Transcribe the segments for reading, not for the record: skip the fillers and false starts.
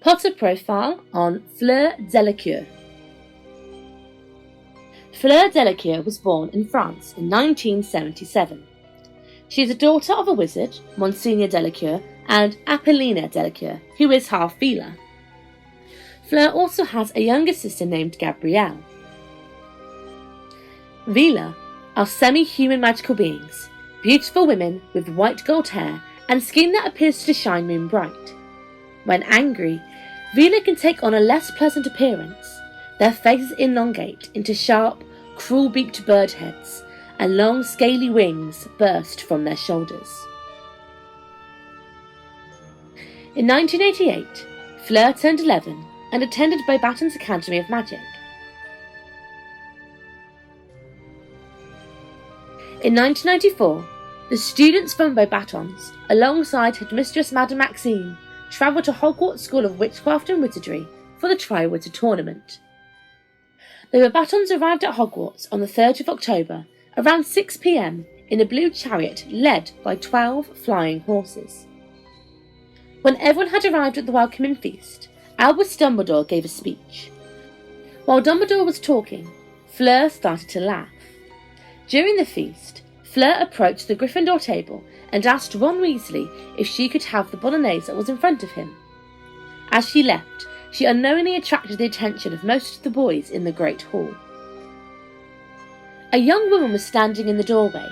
Potter profile on Fleur Delacour. Fleur Delacour was born in France in 1977. She is a daughter of a wizard, Monseigneur Delacour, and Aspell Delacour, who is half Vila. Fleur also has a younger sister named Gabrielle. Vila are semi-human magical beings, beautiful women with white gold hair and skin that appears to shine moon bright. When angry, Vila can take on a less pleasant appearance. Their faces elongate into sharp, cruel-beaked bird heads, and long, scaly wings burst from their shoulders. In 1988, Fleur turned 11 and attended Beauxbaton's Academy of Magic. In 1994, the students from Beauxbaton's, alongside Headmistress Madame Maxine, travelled to Hogwarts School of Witchcraft and Wizardry for the Triwizard Tournament. The Beauxbatons arrived at Hogwarts on the 3rd of October, around 6 p.m, in a blue chariot led by 12 flying horses. When everyone had arrived at the welcoming feast, Albus Dumbledore gave a speech. While Dumbledore was talking, Fleur started to laugh. During the feast, Fleur approached the Gryffindor table and asked Ron Weasley if she could have the bolognese that was in front of him. As she left, she unknowingly attracted the attention of most of the boys in the Great Hall. A young woman was standing in the doorway,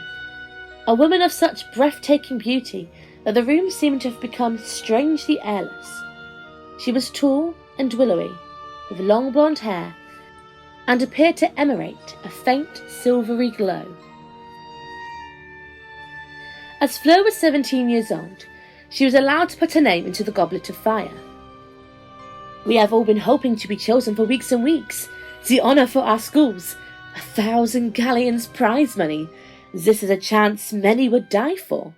a woman of such breathtaking beauty that the room seemed to have become strangely airless. She was tall and willowy, with long blonde hair, and appeared to emanate a faint silvery glow. As Fleur was 17 years old, she was allowed to put her name into the Goblet of Fire. "We have all been hoping to be chosen for weeks and weeks. The honour for our schools, 1,000 galleons prize money. This is a chance many would die for."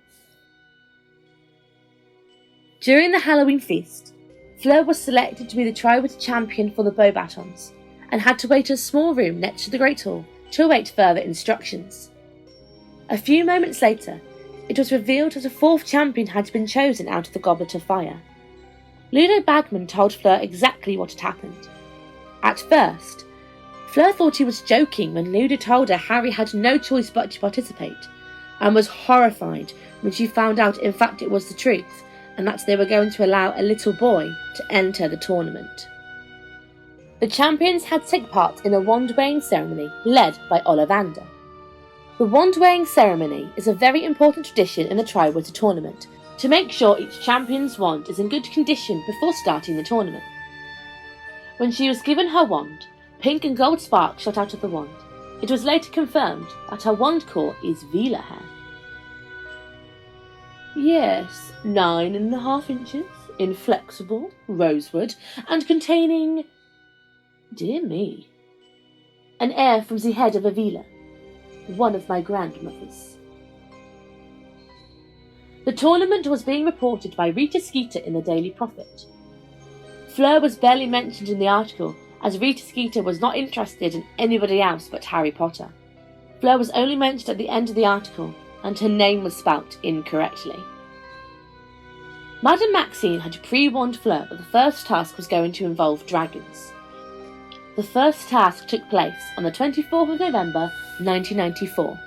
During the Halloween feast, Fleur was selected to be the Triwizard champion for the Beauxbatons, and had to wait in a small room next to the Great Hall to await further instructions. A few moments later, it was revealed that a 4th champion had been chosen out of the Goblet of Fire. Ludo Bagman told Fleur exactly what had happened. At first, Fleur thought he was joking when Ludo told her Harry had no choice but to participate, and was horrified when she found out in fact it was the truth, and that they were going to allow a little boy to enter the tournament. The champions had to take part in a wand-weighing ceremony led by Ollivander. The wand-weighing ceremony is a very important tradition in the Triwizard Tournament, to make sure each champion's wand is in good condition before starting the tournament. When she was given her wand, pink and gold sparks shot out of the wand. It was later confirmed that her wand core is Vila hair. Yes, 9.5 inches, inflexible, rosewood, and containing, dear me, an hair from the head of a Vila, one of my grandmothers. The tournament was being reported by Rita Skeeter in the Daily Prophet. Fleur was barely mentioned in the article, as Rita Skeeter was not interested in anybody else but Harry Potter. Fleur was only mentioned at the end of the article, and her name was spelt incorrectly. Madame Maxine had pre-warned Fleur that the first task was going to involve dragons. The first task took place on the 24th of November, 1994.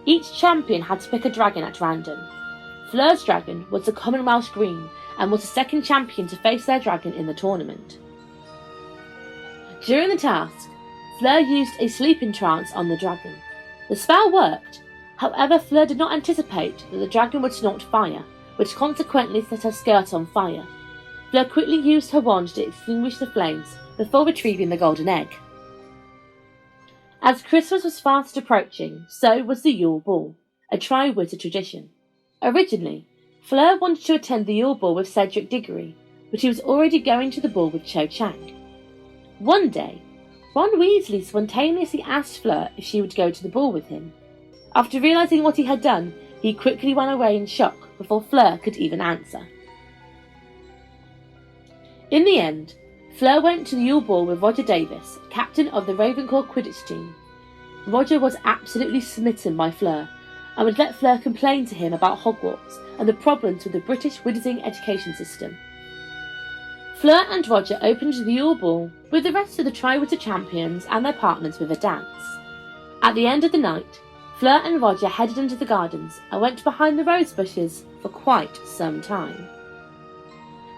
Each champion had to pick a dragon at random. Fleur's dragon was the Commonwealth Green, and was the second champion to face their dragon in the tournament. During the task, Fleur used a sleeping trance on the dragon. The spell worked, however Fleur did not anticipate that the dragon would snort fire, which consequently set her skirt on fire. Fleur quickly used her wand to extinguish the flames before retrieving the golden egg. As Christmas was fast approaching, so was the Yule Ball, a Triwizard tradition. Originally, Fleur wanted to attend the Yule Ball with Cedric Diggory, but he was already going to the ball with Cho Chang. One day, Ron Weasley spontaneously asked Fleur if she would go to the ball with him. After realising what he had done, he quickly ran away in shock before Fleur could even answer. In the end, Fleur went to the Yule Ball with Roger Davis, captain of the Ravenclaw Quidditch team. Roger was absolutely smitten by Fleur, and would let Fleur complain to him about Hogwarts and the problems with the British wizarding education system. Fleur and Roger opened the Yule Ball with the rest of the Triwizard champions and their partners with a dance. At the end of the night, Fleur and Roger headed into the gardens and went behind the rose bushes for quite some time.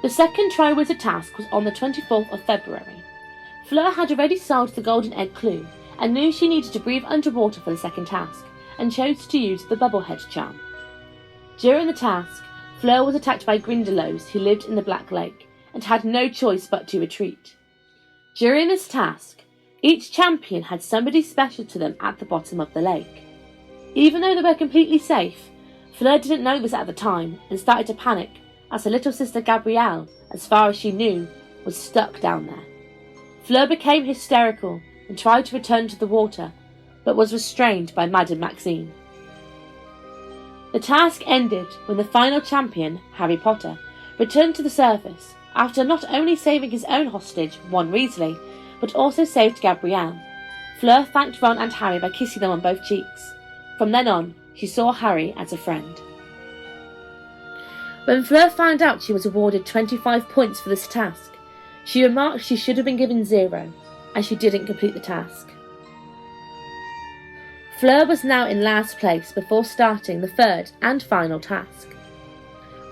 The second Triwizard task was on the 24th of February. Fleur had already solved the golden egg clue and knew she needed to breathe underwater for the second task, and chose to use the bubblehead charm. During the task, Fleur was attacked by Grindylows who lived in the Black Lake, and had no choice but to retreat. During this task, each champion had somebody special to them at the bottom of the lake. Even though they were completely safe, Fleur didn't know this at the time and started to panic as her little sister Gabrielle, as far as she knew, was stuck down there. Fleur became hysterical and tried to return to the water, but was restrained by Madame Maxime. The task ended when the final champion, Harry Potter, returned to the surface after not only saving his own hostage, Ron Weasley, but also saved Gabrielle. Fleur thanked Ron and Harry by kissing them on both cheeks. From then on, she saw Harry as a friend. When Fleur found out she was awarded 25 points for this task, she remarked she should have been given 0, as she didn't complete the task. Fleur was now in last place before starting the third and final task.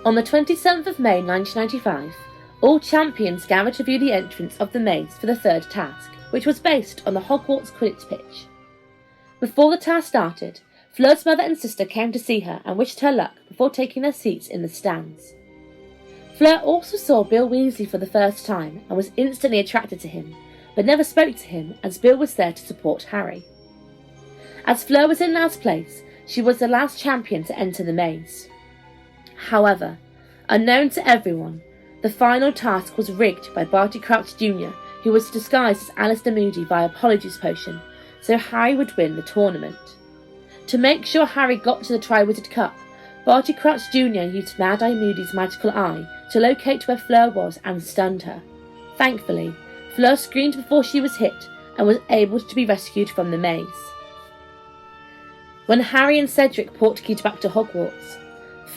On the 27th of May 1995, all champions gathered to view the entrance of the maze for the third task, which was based on the Hogwarts Quidditch pitch. Before the task started, Fleur's mother and sister came to see her and wished her luck before taking their seats in the stands. Fleur also saw Bill Weasley for the first time and was instantly attracted to him, but never spoke to him as Bill was there to support Harry. As Fleur was in last place, she was the last champion to enter the maze. However, unknown to everyone, the final task was rigged by Barty Crouch Jr., who was disguised as Alistair Moody via Apologies Potion, so Harry would win the tournament. To make sure Harry got to the Triwizard Cup, Barty Crouch Jr. used Mad-Eye Moody's magical eye to locate where Fleur was and stunned her. Thankfully, Fleur screamed before she was hit and was able to be rescued from the maze. When Harry and Cedric portkeyed back to Hogwarts,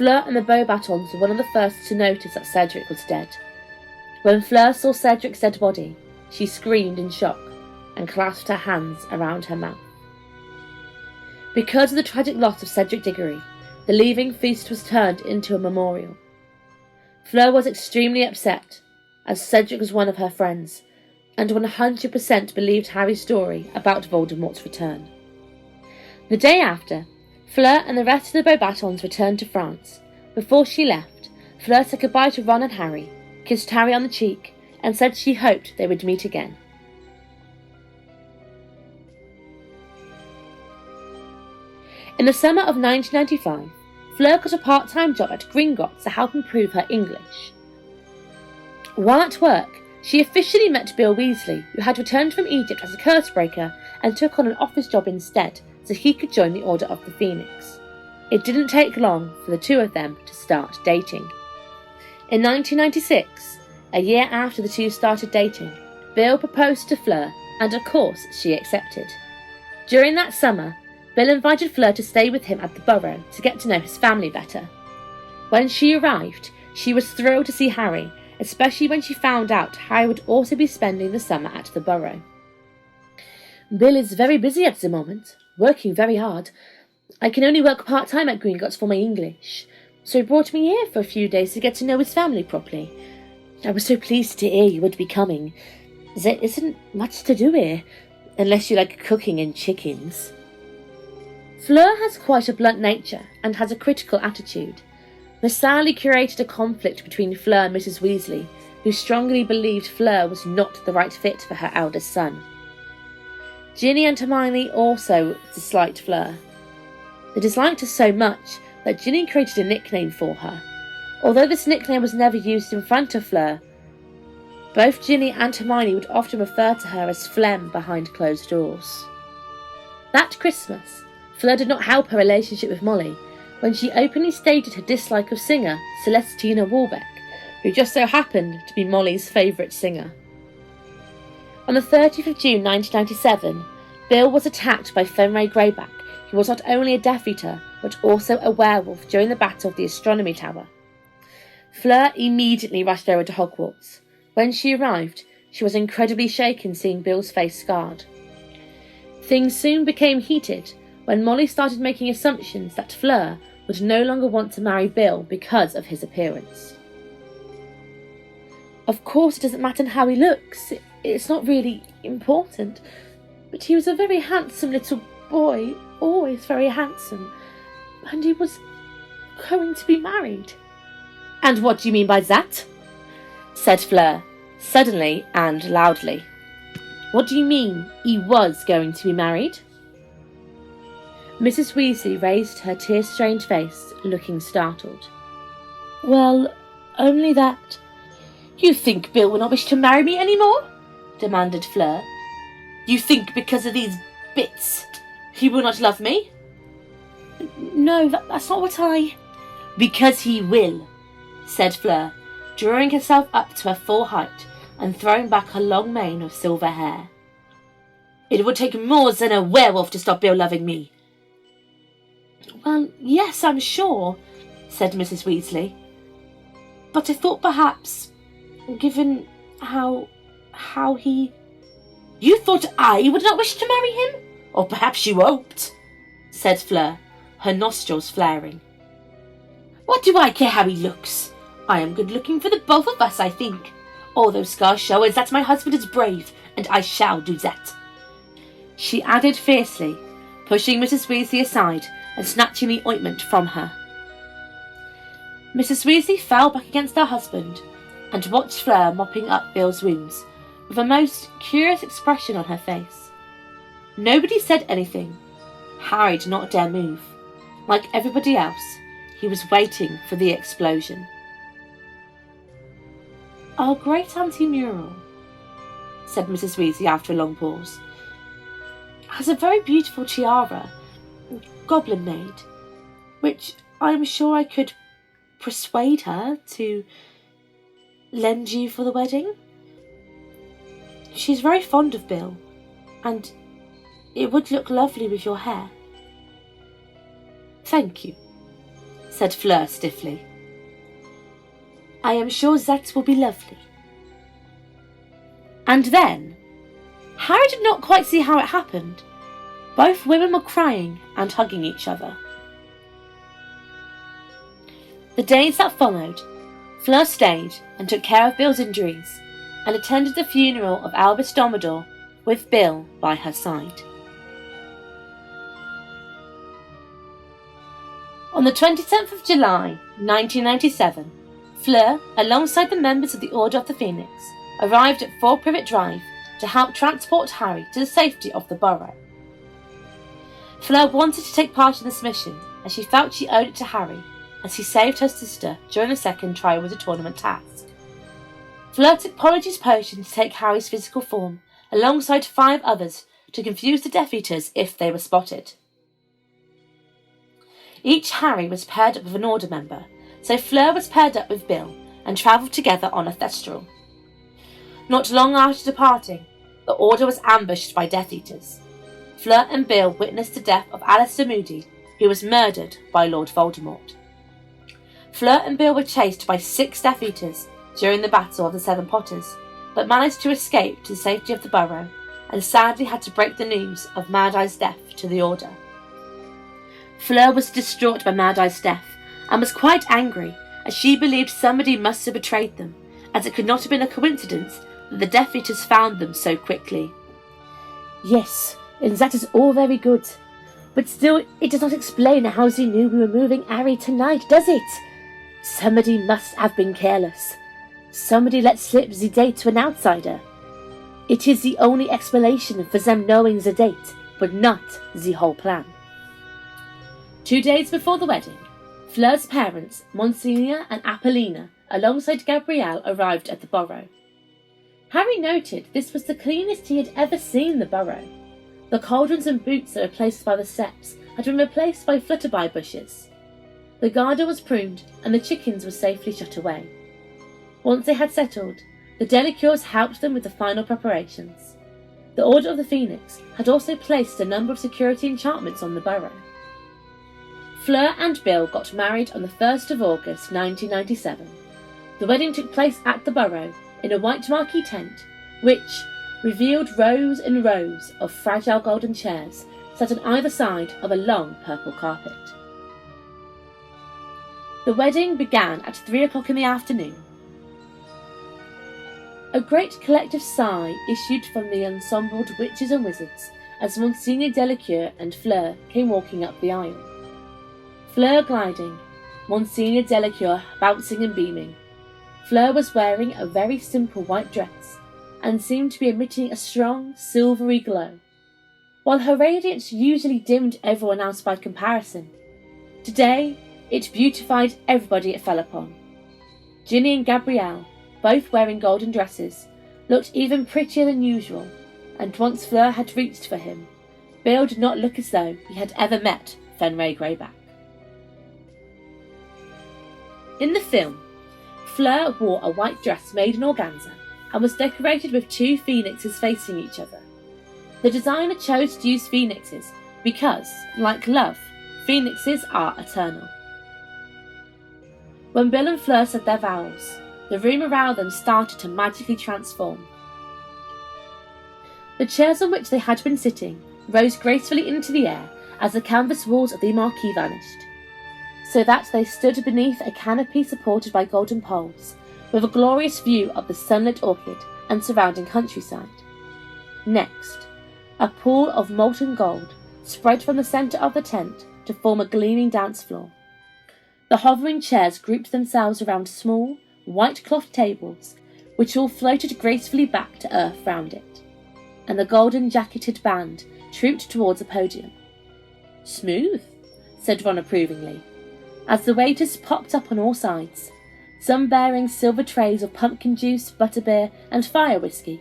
Fleur and the Beauxbatons were one of the first to notice that Cedric was dead. When Fleur saw Cedric's dead body, she screamed in shock and clasped her hands around her mouth. Because of the tragic loss of Cedric Diggory, the leaving feast was turned into a memorial. Fleur was extremely upset, as Cedric was one of her friends, and 100% believed Harry's story about Voldemort's return. The day after, Fleur and the rest of the Beauxbatons returned to France. Before she left, Fleur said goodbye to Ron and Harry, kissed Harry on the cheek, and said she hoped they would meet again. In the summer of 1995, Fleur got a part-time job at Gringotts to help improve her English. While at work, she officially met Bill Weasley, who had returned from Egypt as a cursebreaker and took on an office job instead so he could join the Order of the Phoenix. It didn't take long for the two of them to start dating. In 1996, a year after the two started dating, Bill proposed to Fleur, and of course she accepted. During that summer, Bill invited Fleur to stay with him at the Burrow to get to know his family better. When she arrived, she was thrilled to see Harry, especially when she found out Harry would also be spending the summer at the Burrow. Bill is very busy at the moment, working very hard. I can only work part-time at Gringotts for my English, so he brought me here for a few days to get to know his family properly. I was so pleased to hear you would be coming. There isn't much to do here, unless you like cooking and chickens. Fleur has quite a blunt nature and has a critical attitude. This sadly created a conflict between Fleur and Mrs. Weasley, who strongly believed Fleur was not the right fit for her eldest son. Ginny and Hermione also disliked Fleur. They disliked her so much that Ginny created a nickname for her. Although this nickname was never used in front of Fleur, both Ginny and Hermione would often refer to her as Phlegm behind closed doors. That Christmas, Fleur did not help her relationship with Molly when she openly stated her dislike of singer Celestina Warbeck, who just so happened to be Molly's favourite singer. On the 30th of June 1997, Bill was attacked by Fenrir Greyback, who was not only a Death Eater, but also a werewolf during the Battle of the Astronomy Tower. Fleur immediately rushed over to Hogwarts. When she arrived, she was incredibly shaken seeing Bill's face scarred. Things soon became heated when Molly started making assumptions that Fleur would no longer want to marry Bill because of his appearance. Of course it doesn't matter how he looks, it's not really important, but he was a very handsome little boy, always very handsome, and he was going to be married. And what do you mean by that? Said Fleur, suddenly and loudly. What do you mean he was going to be married? Mrs. Weasley raised her tear-stained face, looking startled. Well, only that. You think Bill will not wish to marry me any more? Demanded Fleur. You think because of these bits he will not love me? No, that's not what I... Because he will, said Fleur, drawing herself up to her full height and throwing back her long mane of silver hair. It would take more than a werewolf to stop Bill loving me. Well, yes, I'm sure, said Mrs. Weasley. But I thought perhaps, given how he... You thought I would not wish to marry him? Or perhaps you hoped, said Fleur, her nostrils flaring. What do I care how he looks? I am good looking for the both of us, I think. All those scars show is that my husband is brave, and I shall do that. She added fiercely, pushing Mrs. Weasley aside and snatching the ointment from her. Mrs. Weasley fell back against her husband and watched Fleur mopping up Bill's wounds with a most curious expression on her face. Nobody said anything. Harry did not dare move. Like everybody else, he was waiting for the explosion. Our great auntie Muriel, said Mrs. Weasley after a long pause, has a very beautiful tiara, goblin made, which I am sure I could persuade her to lend you for the wedding. She's very fond of Bill, and it would look lovely with your hair. Thank you, said Fleur stiffly. I am sure that will be lovely. And then, Harry did not quite see how it happened. Both women were crying and hugging each other. The days that followed, Fleur stayed and took care of Bill's injuries and attended the funeral of Albus Dumbledore with Bill by her side. On the 27th of July, 1997, Fleur, alongside the members of the Order of the Phoenix, arrived at 4 Privet Drive to help transport Harry to the safety of the Burrow. Fleur wanted to take part in this mission as she felt she owed it to Harry, as he saved her sister during the second trial with the tournament task. Fleur took Polyjuice Potion to take Harry's physical form, alongside 5 others, to confuse the Death Eaters if they were spotted. Each Harry was paired up with an Order member, so Fleur was paired up with Bill and travelled together on a Thestral. Not long after departing, the Order was ambushed by Death Eaters. Fleur and Bill witnessed the death of Alistair Moody, who was murdered by Lord Voldemort. Fleur and Bill were chased by 6 Death Eaters during the Battle of the Seven Potters, but managed to escape to the safety of the Burrow, and sadly had to break the news of Mad Eye's death to the Order. Fleur was distraught by Mad Eye's death, and was quite angry, as she believed somebody must have betrayed them, as it could not have been a coincidence that the Death Eaters found them so quickly. Yes, and that is all very good, but still it does not explain how she knew we were moving Harry tonight, does it? Somebody must have been careless. Somebody let slip the date to an outsider. It is the only explanation for them knowing the date, but not the whole plan. 2 days before the wedding, Fleur's parents, Monsignor and Apollina, alongside Gabrielle, arrived at the Burrow. Harry noted this was the cleanest he had ever seen the Burrow. The cauldrons and boots that were placed by the steps had been replaced by flutterby bushes. The garden was pruned and the chickens were safely shut away. Once they had settled, the Delacours helped them with the final preparations. The Order of the Phoenix had also placed a number of security enchantments on the Burrow. Fleur and Bill got married on the 1st of August 1997. The wedding took place at the Burrow, in a white marquee tent, which revealed rows and rows of fragile golden chairs set on either side of a long purple carpet. The wedding began at 3 o'clock in the afternoon. A great collective sigh issued from the ensembled witches and wizards as Monseigneur Delacour and Fleur came walking up the aisle. Fleur gliding, Monseigneur Delacour bouncing and beaming. Fleur was wearing a very simple white dress and seemed to be emitting a strong, silvery glow. While her radiance usually dimmed everyone else by comparison, today it beautified everybody it fell upon. Ginny and Gabrielle, both wearing golden dresses, looked even prettier than usual, and once Fleur had reached for him, Bill did not look as though he had ever met Fenray Greyback. In the film, Fleur wore a white dress made in organza and was decorated with 2 phoenixes facing each other. The designer chose to use phoenixes because, like love, phoenixes are eternal. When Bill and Fleur said their vows, the room around them started to magically transform. The chairs on which they had been sitting rose gracefully into the air as the canvas walls of the marquee vanished, so that they stood beneath a canopy supported by golden poles, with a glorious view of the sunlit orchid and surrounding countryside. Next, a pool of molten gold spread from the centre of the tent to form a gleaming dance floor. The hovering chairs grouped themselves around small, white cloth tables, which all floated gracefully back to earth round it, and the golden-jacketed band trooped towards a podium. "Smooth," said Ron approvingly, as the waiters popped up on all sides, some bearing silver trays of pumpkin juice, butterbeer, and fire whiskey,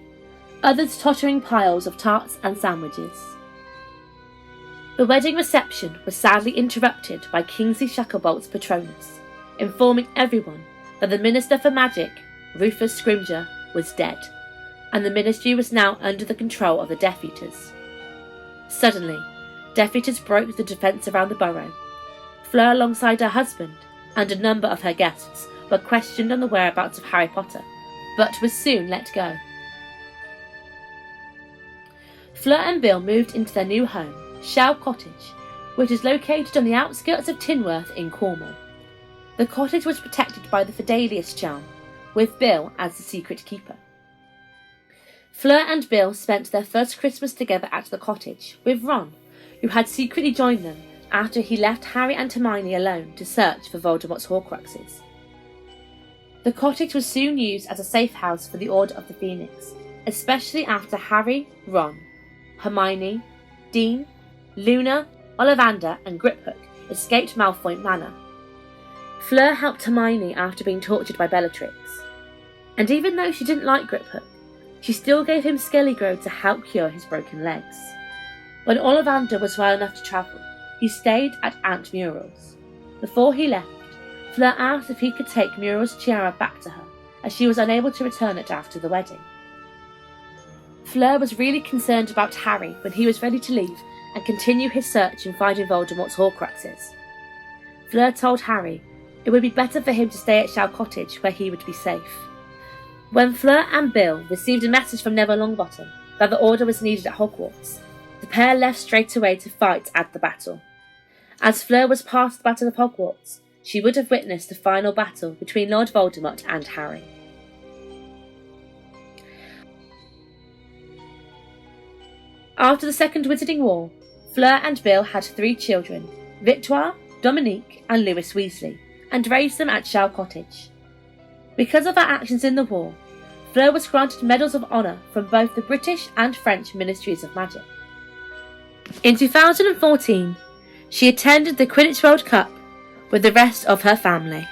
others tottering piles of tarts and sandwiches. The wedding reception was sadly interrupted by Kingsley Shacklebolt's Patronus, informing everyone that the Minister for Magic, Rufus Scrimger, was dead, and the ministry was now under the control of the Death Eaters. Suddenly, Death Eaters broke the defence around the burrow. Fleur, alongside her husband, and a number of her guests, were questioned on the whereabouts of Harry Potter, but was soon let go. Fleur and Bill moved into their new home, Shell Cottage, which is located on the outskirts of Tinworth in Cornwall. The cottage was protected by the Fidelius charm, with Bill as the secret keeper. Fleur and Bill spent their first Christmas together at the cottage, with Ron, who had secretly joined them after he left Harry and Hermione alone to search for Voldemort's Horcruxes. The cottage was soon used as a safe house for the Order of the Phoenix, especially after Harry, Ron, Hermione, Dean, Luna, Ollivander and Griphook escaped Malfoy Manor. Fleur helped Hermione after being tortured by Bellatrix, and even though she didn't like Griphook, she still gave him Skellygrow to help cure his broken legs. When Ollivander was well enough to travel, he stayed at Aunt Muriel's. Before he left, Fleur asked if he could take Muriel's tiara back to her, as she was unable to return it after the wedding. Fleur was really concerned about Harry when he was ready to leave and continue his search in finding Voldemort's Horcruxes. Fleur told Harry it would be better for him to stay at Shell Cottage, where he would be safe. When Fleur and Bill received a message from Neville Longbottom that the Order was needed at Hogwarts, the pair left straight away to fight at the battle. As Fleur was past the Battle of Hogwarts, she would have witnessed the final battle between Lord Voldemort and Harry. After the Second Wizarding War, Fleur and Bill had 3 children, Victoire, Dominique and Louis Weasley, and raised them at Shell Cottage. Because of her actions in the war, Fleur was granted medals of honour from both the British and French Ministries of Magic. In 2014, she attended the Quidditch World Cup with the rest of her family.